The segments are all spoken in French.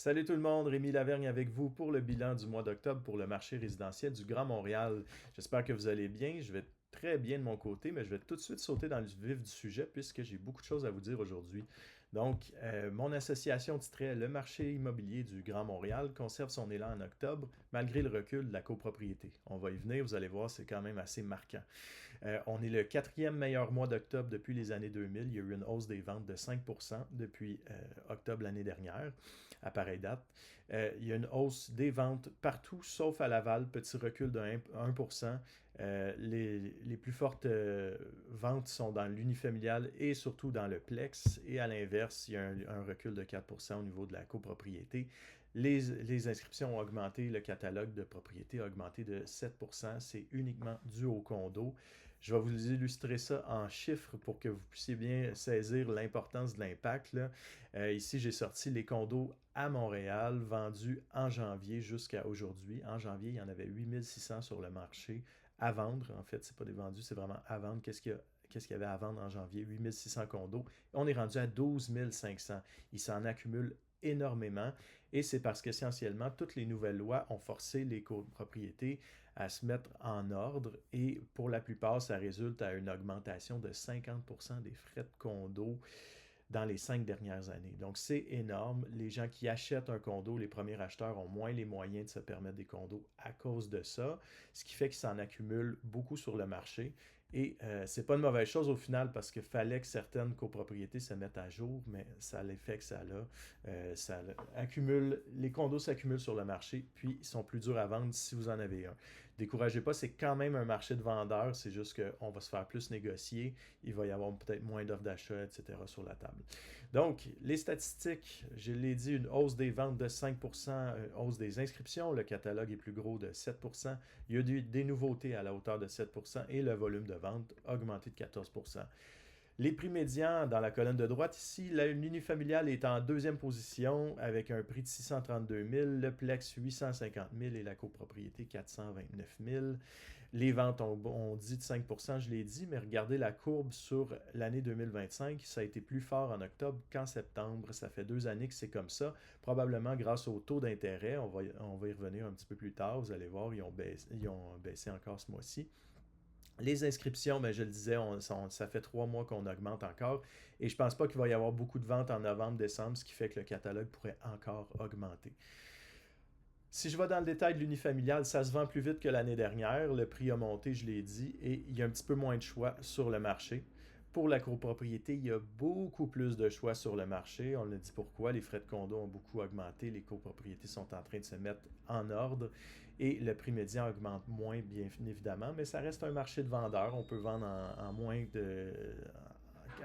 Salut tout le monde, Rémi Lavergne avec vous pour le bilan du mois d'octobre pour le marché résidentiel du Grand Montréal. J'espère que vous allez bien. Je vais très bien de mon côté, mais je vais tout de suite sauter dans le vif du sujet puisque j'ai beaucoup de choses à vous dire aujourd'hui. Donc, mon association titrait Le marché immobilier du Grand Montréal conserve son élan en octobre malgré le recul de la copropriété. On va y venir, vous allez voir, c'est quand même assez marquant. On est le quatrième meilleur mois d'octobre depuis les années 2000. Il y a eu une hausse des ventes de 5% depuis octobre l'année dernière, à pareille date. Il y a une hausse des ventes partout, sauf à Laval, petit recul de 1%. Les plus fortes ventes sont dans l'unifamilial et surtout dans le plex. Et à l'inverse, il y a un recul de 4% au niveau de la copropriété. Les inscriptions ont augmenté, le catalogue de propriétés a augmenté de 7%. C'est uniquement dû au condo. Je vais vous illustrer ça en chiffres pour que vous puissiez bien saisir l'importance de l'impact. Ici, j'ai sorti les condos à Montréal vendus en janvier jusqu'à aujourd'hui. En janvier, il y en avait 8600 sur le marché à vendre. En fait, ce n'est pas des vendus, c'est vraiment à vendre. Qu'est-ce qu'il y avait à vendre en janvier? 8600 condos. On est rendu à 12 500. Il s'en accumule énormément et c'est parce qu'essentiellement, toutes les nouvelles lois ont forcé les copropriétés à se mettre en ordre et pour la plupart, ça résulte à une augmentation de 50% des frais de condo dans les 5 dernières années. Donc, c'est énorme. Les gens qui achètent un condo, les premiers acheteurs ont moins les moyens de se permettre des condos à cause de ça, ce qui fait qu'ils s'en accumulent beaucoup sur le marché. Et c'est pas une mauvaise chose au final parce qu'il fallait que certaines copropriétés se mettent à jour, mais ça a l'effet que ça accumule, les condos s'accumulent sur le marché, puis ils sont plus durs à vendre si vous en avez un. Découragez pas, c'est quand même un marché de vendeurs, c'est juste qu'on va se faire plus négocier, il va y avoir peut-être moins d'offres d'achat, etc. sur la table. Donc, les statistiques, je l'ai dit, une hausse des ventes de 5%, une hausse des inscriptions, le catalogue est plus gros de 7%, il y a des nouveautés à la hauteur de 7% et le volume de vente a augmenté de 14%. Les prix médians dans la colonne de droite ici, l'unifamilial est en deuxième position avec un prix de 632 000, le Plex 850 000 et la copropriété 429 000. Les ventes ont dit de 5%, je l'ai dit, mais regardez la courbe sur l'année 2025, ça a été plus fort en octobre qu'en septembre. Ça fait 2 années que c'est comme ça, probablement grâce au taux d'intérêt. On va y revenir un petit peu plus tard, vous allez voir, ils ont baissé encore ce mois-ci. Les inscriptions, je le disais, ça fait 3 mois qu'on augmente encore et je ne pense pas qu'il va y avoir beaucoup de ventes en novembre, décembre, ce qui fait que le catalogue pourrait encore augmenter. Si je vais dans le détail de l'unifamilial, ça se vend plus vite que l'année dernière. Le prix a monté, je l'ai dit, et il y a un petit peu moins de choix sur le marché. Pour la copropriété, il y a beaucoup plus de choix sur le marché. On le dit pourquoi. Les frais de condo ont beaucoup augmenté. Les copropriétés sont en train de se mettre en ordre et le prix médian augmente moins, bien évidemment, mais ça reste un marché de vendeurs. On peut vendre en moins de.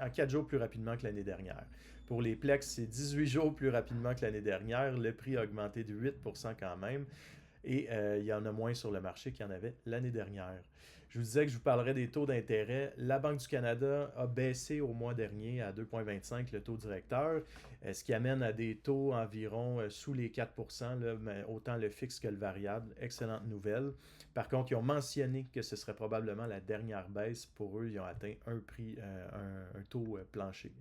En 4 jours plus rapidement que l'année dernière. Pour les Plex, c'est 18 jours plus rapidement que l'année dernière. Le prix a augmenté de 8% quand même. Et il y en a moins sur le marché qu'il y en avait l'année dernière. Je vous disais que je vous parlerais des taux d'intérêt. La Banque du Canada a baissé au mois dernier à 2,25 le taux directeur, ce qui amène à des taux environ sous les 4%, là, mais autant le fixe que le variable. Excellente nouvelle. Par contre, ils ont mentionné que ce serait probablement la dernière baisse. Pour eux, ils ont atteint un taux plancher,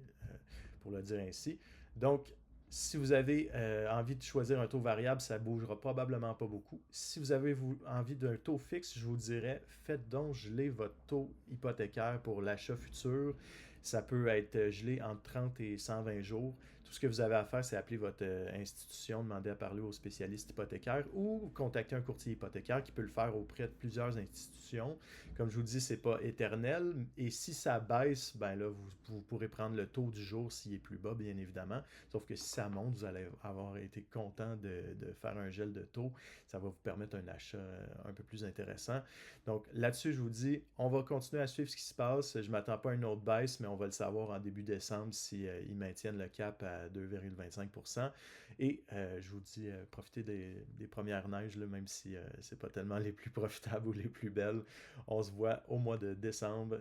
pour le dire ainsi. Donc, si vous avez envie de choisir un taux variable, ça ne bougera probablement pas beaucoup. Si vous avez envie d'un taux fixe, je vous dirais, faites donc geler votre taux hypothécaire pour l'achat futur. Ça peut être gelé entre 30 et 120 jours. Tout ce que vous avez à faire, c'est appeler votre institution, demander à parler au spécialiste hypothécaire ou contacter un courtier hypothécaire qui peut le faire auprès de plusieurs institutions. Comme je vous dis, c'est pas éternel. Et si ça baisse, ben là, vous pourrez prendre le taux du jour s'il est plus bas, bien évidemment. Sauf que si ça monte, vous allez avoir été content de faire un gel de taux. Ça va vous permettre un achat un peu plus intéressant. Donc là-dessus, je vous dis, on va continuer à suivre ce qui se passe. Je ne m'attends pas à une autre baisse, mais on va le savoir en début décembre si ils maintiennent le cap à 2,25%. Et je vous dis, profitez des premières neiges, là, même si c'est pas tellement les plus profitables ou les plus belles. On se voit au mois de décembre.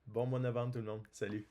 Bon mois de novembre tout le monde. Salut!